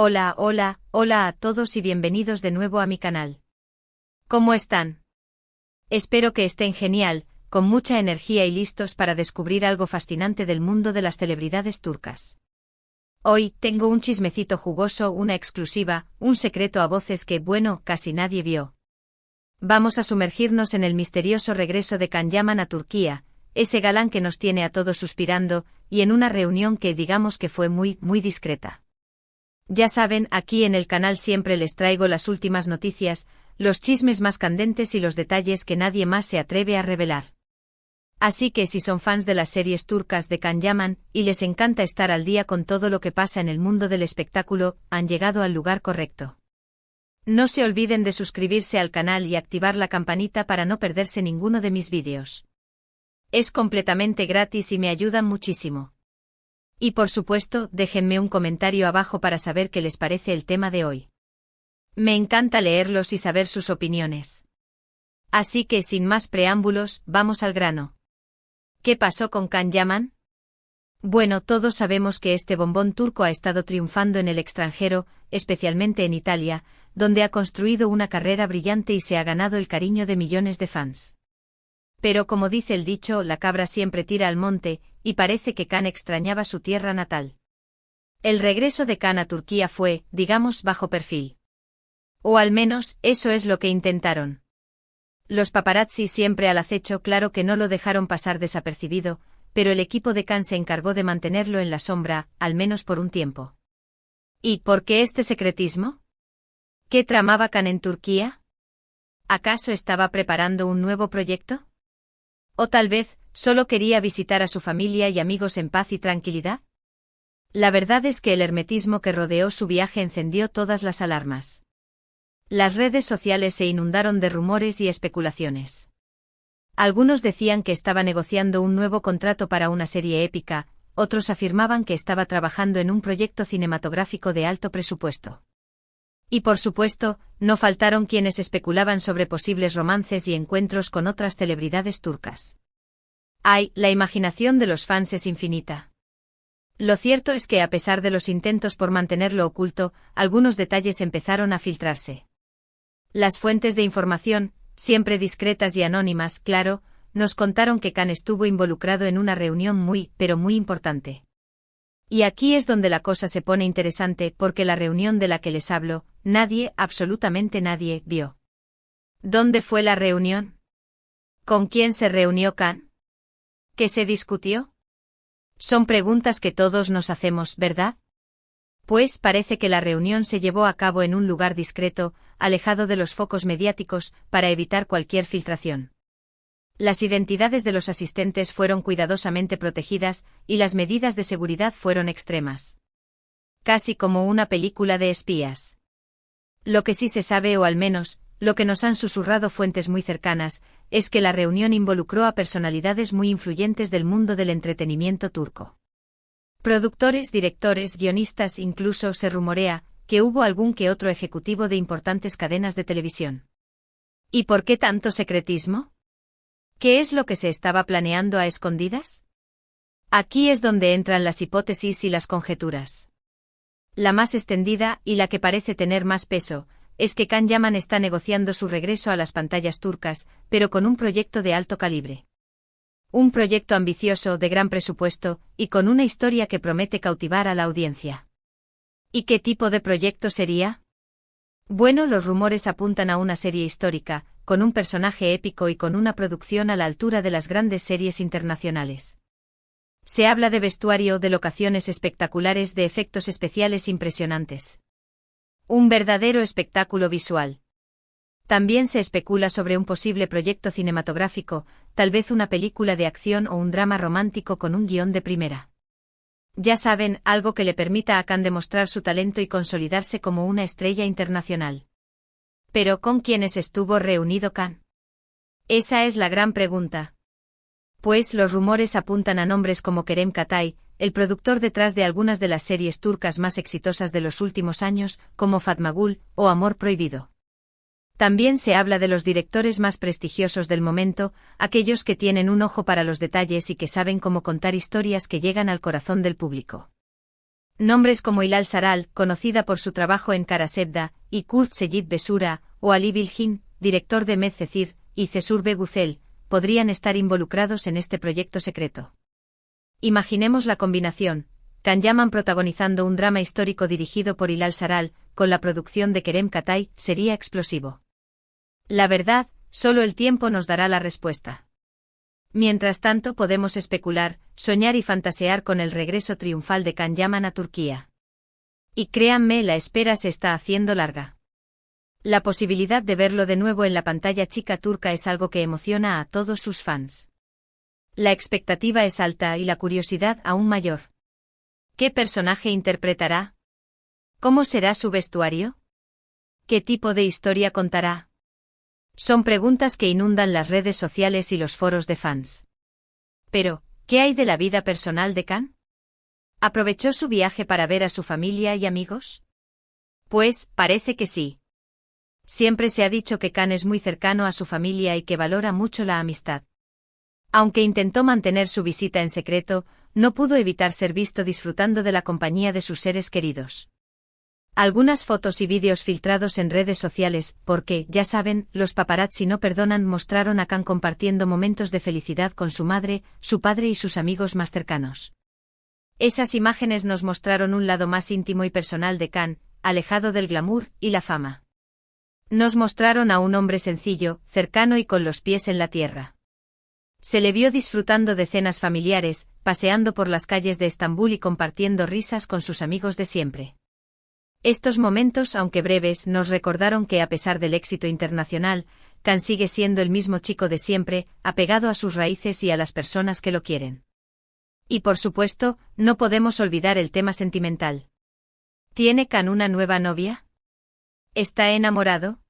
Hola, hola, hola a todos y bienvenidos de nuevo a mi canal. ¿Cómo están? Espero que estén genial, con mucha energía y listos para descubrir algo fascinante del mundo de las celebridades turcas. Hoy, tengo un chismecito jugoso, una exclusiva, un secreto a voces que, bueno, casi nadie vio. Vamos a sumergirnos en el misterioso regreso de Can Yaman a Turquía, ese galán que nos tiene a todos suspirando, y en una reunión que digamos que fue muy discreta. Ya saben, aquí en el canal siempre les traigo las últimas noticias, los chismes más candentes y los detalles que nadie más se atreve a revelar. Así que si son fans de las series turcas de Can Yaman, y les encanta estar al día con todo lo que pasa en el mundo del espectáculo, han llegado al lugar correcto. No se olviden de suscribirse al canal y activar la campanita para no perderse ninguno de mis vídeos. Es completamente gratis y me ayudan muchísimo. Y por supuesto, déjenme un comentario abajo para saber qué les parece el tema de hoy. Me encanta leerlos y saber sus opiniones. Así que sin más preámbulos, vamos al grano. ¿Qué pasó con Can Yaman? Bueno, todos sabemos que este bombón turco ha estado triunfando en el extranjero, especialmente en Italia, donde ha construido una carrera brillante y se ha ganado el cariño de millones de fans. Pero como dice el dicho, la cabra siempre tira al monte, y parece que Can extrañaba su tierra natal. El regreso de Can a Turquía fue, digamos, bajo perfil. O al menos, eso es lo que intentaron. Los paparazzi siempre al acecho, claro que no lo dejaron pasar desapercibido, pero el equipo de Can se encargó de mantenerlo en la sombra, al menos por un tiempo. ¿Y por qué este secretismo? ¿Qué tramaba Can en Turquía? ¿Acaso estaba preparando un nuevo proyecto? ¿O tal vez, solo quería visitar a su familia y amigos en paz y tranquilidad? La verdad es que el hermetismo que rodeó su viaje encendió todas las alarmas. Las redes sociales se inundaron de rumores y especulaciones. Algunos decían que estaba negociando un nuevo contrato para una serie épica, otros afirmaban que estaba trabajando en un proyecto cinematográfico de alto presupuesto. Y por supuesto, no faltaron quienes especulaban sobre posibles romances y encuentros con otras celebridades turcas. ¡Ay, la imaginación de los fans es infinita! Lo cierto es que a pesar de los intentos por mantenerlo oculto, algunos detalles empezaron a filtrarse. Las fuentes de información, siempre discretas y anónimas, claro, nos contaron que Can estuvo involucrado en una reunión muy importante. Y aquí es donde la cosa se pone interesante porque la reunión de la que les hablo, nadie, absolutamente nadie, vio. ¿Dónde fue la reunión? ¿Con quién se reunió Can? ¿Qué se discutió? Son preguntas que todos nos hacemos, ¿verdad? Pues parece que la reunión se llevó a cabo en un lugar discreto, alejado de los focos mediáticos, para evitar cualquier filtración. Las identidades de los asistentes fueron cuidadosamente protegidas, y las medidas de seguridad fueron extremas. Casi como una película de espías. Lo que sí se sabe, o al menos, lo que nos han susurrado fuentes muy cercanas, es que la reunión involucró a personalidades muy influyentes del mundo del entretenimiento turco. Productores, directores, guionistas, incluso se rumorea que hubo algún que otro ejecutivo de importantes cadenas de televisión. ¿Y por qué tanto secretismo? ¿Qué es lo que se estaba planeando a escondidas? Aquí es donde entran las hipótesis y las conjeturas. La más extendida, y la que parece tener más peso, es que Can Yaman está negociando su regreso a las pantallas turcas, pero con un proyecto de alto calibre. Un proyecto ambicioso, de gran presupuesto, y con una historia que promete cautivar a la audiencia. ¿Y qué tipo de proyecto sería? Bueno, los rumores apuntan a una serie histórica, con un personaje épico y con una producción a la altura de las grandes series internacionales. Se habla de vestuario, de locaciones espectaculares, de efectos especiales impresionantes. Un verdadero espectáculo visual. También se especula sobre un posible proyecto cinematográfico, tal vez una película de acción o un drama romántico con un guión de primera. Ya saben, algo que le permita a Can demostrar su talento y consolidarse como una estrella internacional. ¿Pero con quiénes estuvo reunido Can? Esa es la gran pregunta. Pues los rumores apuntan a nombres como Kerem Katay, el productor detrás de algunas de las series turcas más exitosas de los últimos años, como Fatma Gul o Amor Prohibido. También se habla de los directores más prestigiosos del momento, aquellos que tienen un ojo para los detalles y que saben cómo contar historias que llegan al corazón del público. Nombres como Hilal Saral, conocida por su trabajo en Kara Sevda, y Kurt Seyit Besura, o Ali Bilgin, director de Medcezir, y Cesur Beguzel, podrían estar involucrados en este proyecto secreto. Imaginemos la combinación: Can Yaman protagonizando un drama histórico dirigido por Hilal Saral, con la producción de Kerem Katay, sería explosivo. La verdad, solo el tiempo nos dará la respuesta. Mientras tanto podemos especular, soñar y fantasear con el regreso triunfal de Can Yaman a Turquía. Y créanme, la espera se está haciendo larga. La posibilidad de verlo de nuevo en la pantalla chica turca es algo que emociona a todos sus fans. La expectativa es alta y la curiosidad aún mayor. ¿Qué personaje interpretará? ¿Cómo será su vestuario? ¿Qué tipo de historia contará? Son preguntas que inundan las redes sociales y los foros de fans. Pero, ¿qué hay de la vida personal de Can? ¿Aprovechó su viaje para ver a su familia y amigos? Pues, parece que sí. Siempre se ha dicho que Can es muy cercano a su familia y que valora mucho la amistad. Aunque intentó mantener su visita en secreto, no pudo evitar ser visto disfrutando de la compañía de sus seres queridos. Algunas fotos y vídeos filtrados en redes sociales, porque, ya saben, los paparazzi no perdonan, mostraron a Can compartiendo momentos de felicidad con su madre, su padre y sus amigos más cercanos. Esas imágenes nos mostraron un lado más íntimo y personal de Can, alejado del glamour y la fama. Nos mostraron a un hombre sencillo, cercano y con los pies en la tierra. Se le vio disfrutando de cenas familiares, paseando por las calles de Estambul y compartiendo risas con sus amigos de siempre. Estos momentos, aunque breves, nos recordaron que a pesar del éxito internacional, Can sigue siendo el mismo chico de siempre, apegado a sus raíces y a las personas que lo quieren. Y por supuesto, no podemos olvidar el tema sentimental. ¿Tiene Can una nueva novia? ¿Está enamorado?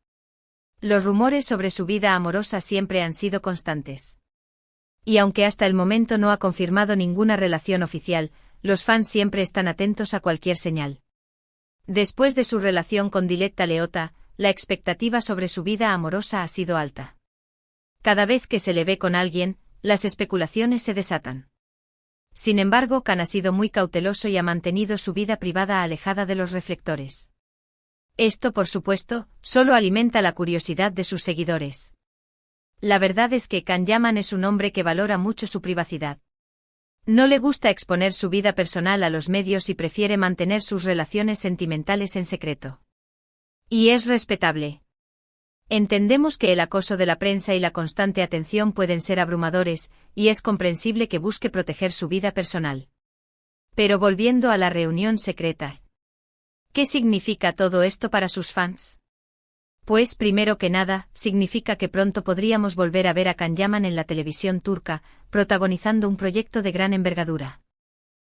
Los rumores sobre su vida amorosa siempre han sido constantes. Y aunque hasta el momento no ha confirmado ninguna relación oficial, los fans siempre están atentos a cualquier señal. Después de su relación con Diletta Leotta, la expectativa sobre su vida amorosa ha sido alta. Cada vez que se le ve con alguien, las especulaciones se desatan. Sin embargo, Can ha sido muy cauteloso y ha mantenido su vida privada alejada de los reflectores. Esto, por supuesto, solo alimenta la curiosidad de sus seguidores. La verdad es que Can Yaman es un hombre que valora mucho su privacidad. No le gusta exponer su vida personal a los medios y prefiere mantener sus relaciones sentimentales en secreto. Y es respetable. Entendemos que el acoso de la prensa y la constante atención pueden ser abrumadores, y es comprensible que busque proteger su vida personal. Pero volviendo a la reunión secreta. ¿Qué significa todo esto para sus fans? Pues primero que nada, significa que pronto podríamos volver a ver a Can Yaman en la televisión turca, protagonizando un proyecto de gran envergadura.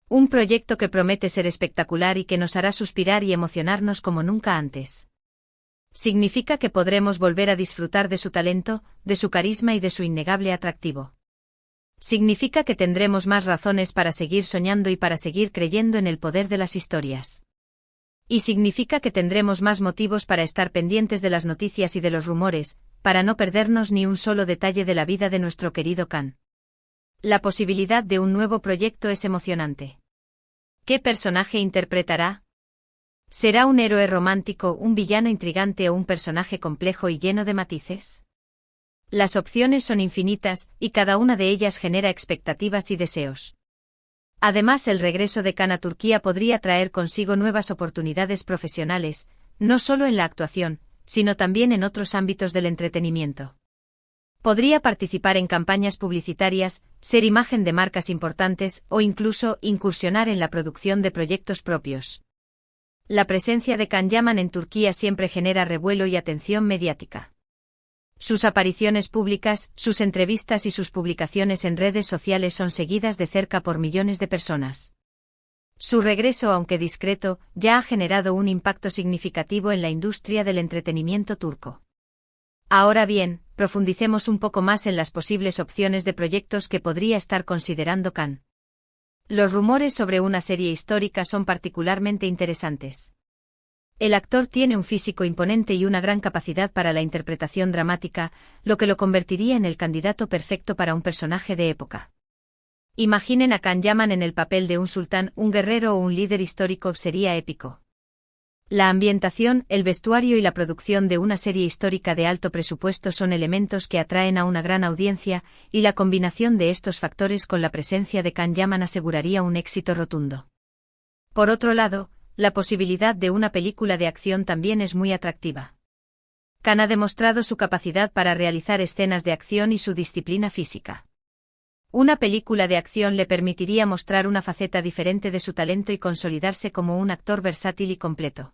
Un proyecto que promete ser espectacular y que nos hará suspirar y emocionarnos como nunca antes. Significa que podremos volver a disfrutar de su talento, de su carisma y de su innegable atractivo. Significa que tendremos más razones para seguir soñando y para seguir creyendo en el poder de las historias. Y significa que tendremos más motivos para estar pendientes de las noticias y de los rumores, para no perdernos ni un solo detalle de la vida de nuestro querido Can. La posibilidad de un nuevo proyecto es emocionante. ¿Qué personaje interpretará? ¿Será un héroe romántico, un villano intrigante o un personaje complejo y lleno de matices? Las opciones son infinitas, y cada una de ellas genera expectativas y deseos. Además, el regreso de Can a Turquía podría traer consigo nuevas oportunidades profesionales, no solo en la actuación, sino también en otros ámbitos del entretenimiento. Podría participar en campañas publicitarias, ser imagen de marcas importantes o incluso incursionar en la producción de proyectos propios. La presencia de Can Yaman en Turquía siempre genera revuelo y atención mediática. Sus apariciones públicas, sus entrevistas y sus publicaciones en redes sociales son seguidas de cerca por millones de personas. Su regreso, aunque discreto, ya ha generado un impacto significativo en la industria del entretenimiento turco. Ahora bien, profundicemos un poco más en las posibles opciones de proyectos que podría estar considerando Can. Los rumores sobre una serie histórica son particularmente interesantes. El actor tiene un físico imponente y una gran capacidad para la interpretación dramática, lo que lo convertiría en el candidato perfecto para un personaje de época. Imaginen a Can Yaman en el papel de un sultán, un guerrero o un líder histórico, sería épico. La ambientación, el vestuario y la producción de una serie histórica de alto presupuesto son elementos que atraen a una gran audiencia, y la combinación de estos factores con la presencia de Can Yaman aseguraría un éxito rotundo. Por otro lado, la posibilidad de una película de acción también es muy atractiva. Can ha demostrado su capacidad para realizar escenas de acción y su disciplina física. Una película de acción le permitiría mostrar una faceta diferente de su talento y consolidarse como un actor versátil y completo.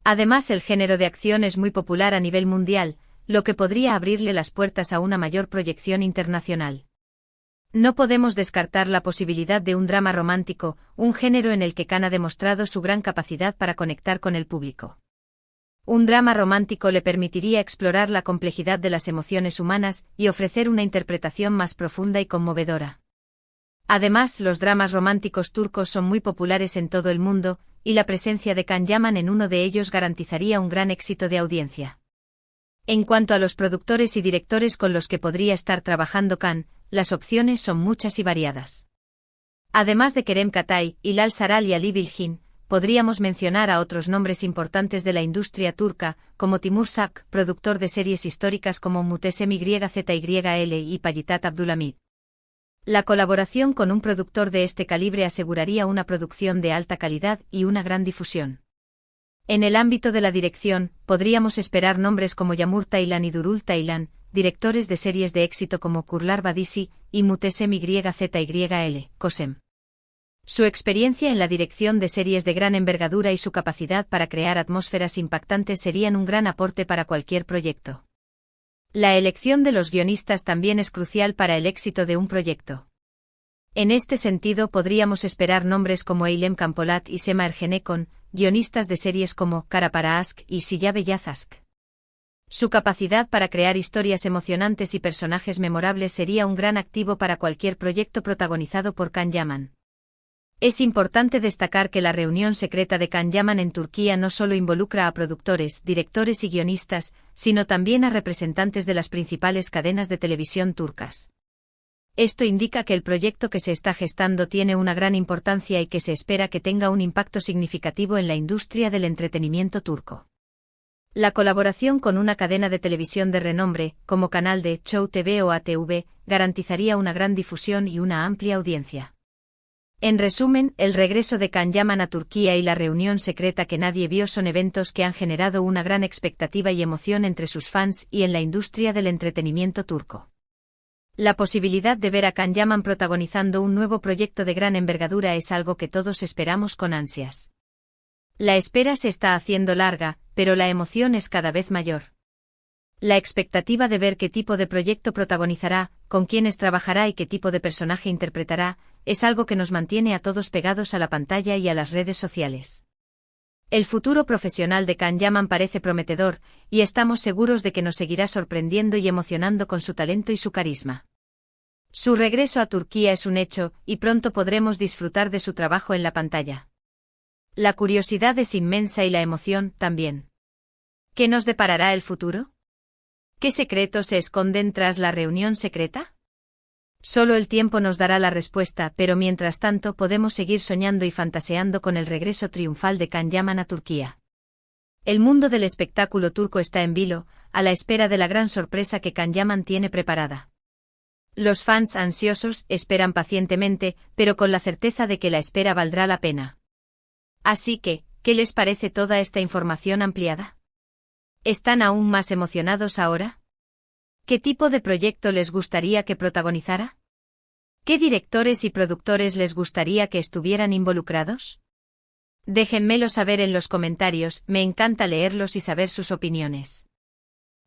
Además, el género de acción es muy popular a nivel mundial, lo que podría abrirle las puertas a una mayor proyección internacional. No podemos descartar la posibilidad de un drama romántico, un género en el que Can ha demostrado su gran capacidad para conectar con el público. Un drama romántico le permitiría explorar la complejidad de las emociones humanas y ofrecer una interpretación más profunda y conmovedora. Además, los dramas románticos turcos son muy populares en todo el mundo, y la presencia de Can Yaman en uno de ellos garantizaría un gran éxito de audiencia. En cuanto a los productores y directores con los que podría estar trabajando Can, las opciones son muchas y variadas. Además de Kerem Katay, Hilal Saral y Ali Bilgin, podríamos mencionar a otros nombres importantes de la industria turca, como Timur Sak, productor de series históricas como Muhteşem Yzyl y Payitat Abdülhamid. La colaboración con un productor de este calibre aseguraría una producción de alta calidad y una gran difusión. En el ámbito de la dirección, podríamos esperar nombres como Yağmur Taylan y Durul Taylan, directores de series de éxito como Kurtlar Vadisi y Muhteşem Yzyl, Kosem. Su experiencia en la dirección de series de gran envergadura y su capacidad para crear atmósferas impactantes serían un gran aporte para cualquier proyecto. La elección de los guionistas también es crucial para el éxito de un proyecto. En este sentido podríamos esperar nombres como Eylem Campolat y Sema Ergenekon, guionistas de series como Kara para Aşk y Silla Beyaz Aşk. Su capacidad para crear historias emocionantes y personajes memorables sería un gran activo para cualquier proyecto protagonizado por Can Yaman. Es importante destacar que la reunión secreta de Can Yaman en Turquía no solo involucra a productores, directores y guionistas, sino también a representantes de las principales cadenas de televisión turcas. Esto indica que el proyecto que se está gestando tiene una gran importancia y que se espera que tenga un impacto significativo en la industria del entretenimiento turco. La colaboración con una cadena de televisión de renombre, como Canal D, Show TV o ATV, garantizaría una gran difusión y una amplia audiencia. En resumen, el regreso de Can Yaman a Turquía y la reunión secreta que nadie vio son eventos que han generado una gran expectativa y emoción entre sus fans y en la industria del entretenimiento turco. La posibilidad de ver a Can Yaman protagonizando un nuevo proyecto de gran envergadura es algo que todos esperamos con ansias. La espera se está haciendo larga, pero la emoción es cada vez mayor. La expectativa de ver qué tipo de proyecto protagonizará, con quiénes trabajará y qué tipo de personaje interpretará, es algo que nos mantiene a todos pegados a la pantalla y a las redes sociales. El futuro profesional de Can Yaman parece prometedor, y estamos seguros de que nos seguirá sorprendiendo y emocionando con su talento y su carisma. Su regreso a Turquía es un hecho, y pronto podremos disfrutar de su trabajo en la pantalla. La curiosidad es inmensa y la emoción también. ¿Qué nos deparará el futuro? ¿Qué secretos se esconden tras la reunión secreta? Solo el tiempo nos dará la respuesta, pero mientras tanto podemos seguir soñando y fantaseando con el regreso triunfal de Can Yaman a Turquía. El mundo del espectáculo turco está en vilo, a la espera de la gran sorpresa que Can Yaman tiene preparada. Los fans ansiosos esperan pacientemente, pero con la certeza de que la espera valdrá la pena. Así que, ¿qué les parece toda esta información ampliada? ¿Están aún más emocionados ahora? ¿Qué tipo de proyecto les gustaría que protagonizara? ¿Qué directores y productores les gustaría que estuvieran involucrados? Déjenmelo saber en los comentarios, me encanta leerlos y saber sus opiniones.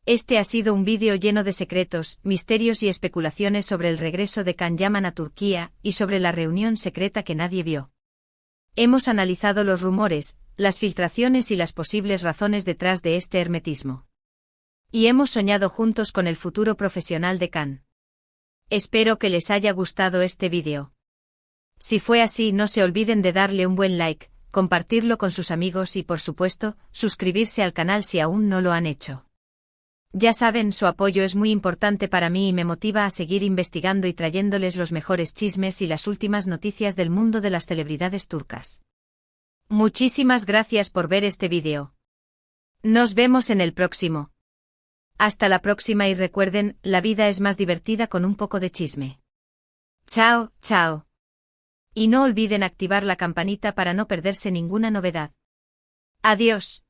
Este ha sido un vídeo lleno de secretos, misterios y especulaciones sobre el regreso de Can Yaman a Turquía y sobre la reunión secreta que nadie vio. Hemos analizado los rumores, las filtraciones y las posibles razones detrás de este hermetismo. Y hemos soñado juntos con el futuro profesional de Can. Espero que les haya gustado este vídeo. Si fue así, no se olviden de darle un buen like, compartirlo con sus amigos y por supuesto, suscribirse al canal si aún no lo han hecho. Ya saben, su apoyo es muy importante para mí y me motiva a seguir investigando y trayéndoles los mejores chismes y las últimas noticias del mundo de las celebridades turcas. Muchísimas gracias por ver este vídeo. Nos vemos en el próximo. Hasta la próxima y recuerden, la vida es más divertida con un poco de chisme. Chao, chao. Y no olviden activar la campanita para no perderse ninguna novedad. Adiós.